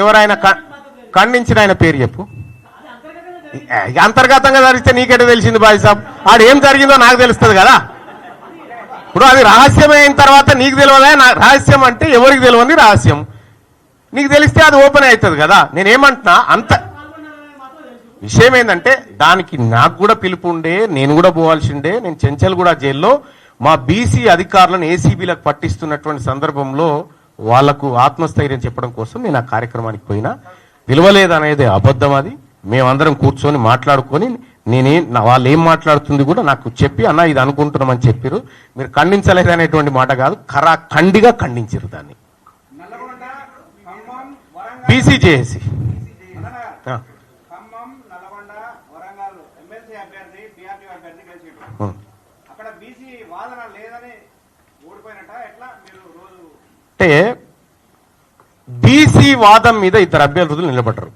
ఎవరైనా ఖండించిన ఆయన పేరు చెప్పు. అంతర్గతంగా జరిగితే నీకెట తెలిసింది బాయ్ సాబ్? ఆడు ఏం జరిగిందో నాకు తెలుస్తుంది కదా. ఇప్పుడు అది రహస్యమైన తర్వాత నీకు తెలియదా? రహస్యం అంటే ఎవరికి తెలియని రహస్యం, నీకు తెలిస్తే అది ఓపెన్ అవుతుంది కదా. నేనేమంటున్నా, అంత విషయం ఏంటంటే దానికి నాకు కూడా పిలుపు ఉండే, నేను కూడా పోవాల్సిండే. నేను చెంచల్గూడ జైల్లో మా బీసీ అధికారులను ఏసీబీలకు పట్టిస్తున్నటువంటి సందర్భంలో వాళ్లకు ఆత్మస్థైర్యం చెప్పడం కోసం నేను ఆ కార్యక్రమానికి పోయినా. పిలవలేదనేది అబద్ధం. అది మేమందరం కూర్చొని మాట్లాడుకొని వాళ్ళు ఏం మాట్లాడుతుంది కూడా నాకు చెప్పి, అన్న ఇది అనుకుంటున్నామని చెప్పారు. మీరు ఖండించలేదనేటువంటి మాట కాదు, ఖండిగా ఖండించారు దాన్ని. బీసీ జేఏసీ అంటే బీసీ వాదం మీద ఇద్దరు అభ్యర్థులు నిలబడ్డారు.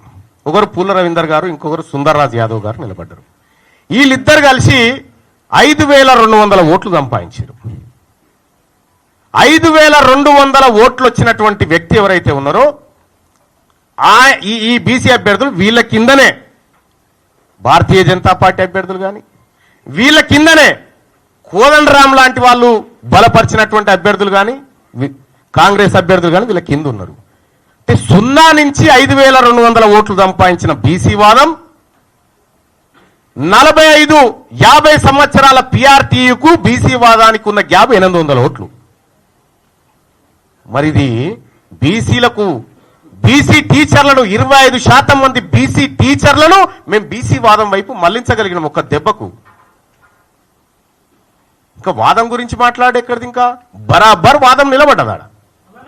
ఒకరు పూల రవీందర్ గారు, ఇంకొకరు సుందర్రాజ్ యాదవ్ గారు నిలబడ్డారు. వీళ్ళిద్దరు కలిసి 5200 ఓట్లు సంపాదించారు. 5200 ఓట్లు వచ్చినటువంటి వ్యక్తి ఎవరైతే ఉన్నారో ఈ బీసీ అభ్యర్థులు వీళ్ళ కిందనే భారతీయ జనతా పార్టీ అభ్యర్థులు కానీ, వీళ్ళ కిందనే కోదండరాం లాంటి వాళ్ళు బలపరిచినటువంటి అభ్యర్థులు కానీ, కాంగ్రెస్ అభ్యర్థులు కానీ వీళ్ళ కింద ఉన్నారు. అంటే 0 నుంచి 5200 ఓట్లు సంపాదించిన బీసీ వాదం 45-50 సంవత్సరాల పిఆర్టీయుకు బీసీ వాదానికి ఉన్న గ్యాప్ 800 ఓట్లు. మరిది బీసీలకు, బీసీ టీచర్లను 25% మంది బీసీ టీచర్లను మేము బీసీ వాదం వైపు మళ్లించగలిగిన ఒక్క దెబ్బకు. ఇంకా వాదం గురించి మాట్లాడేక్కడిది, ఇంకా బరాబర్ వాదం నిలబడ్డదాడ.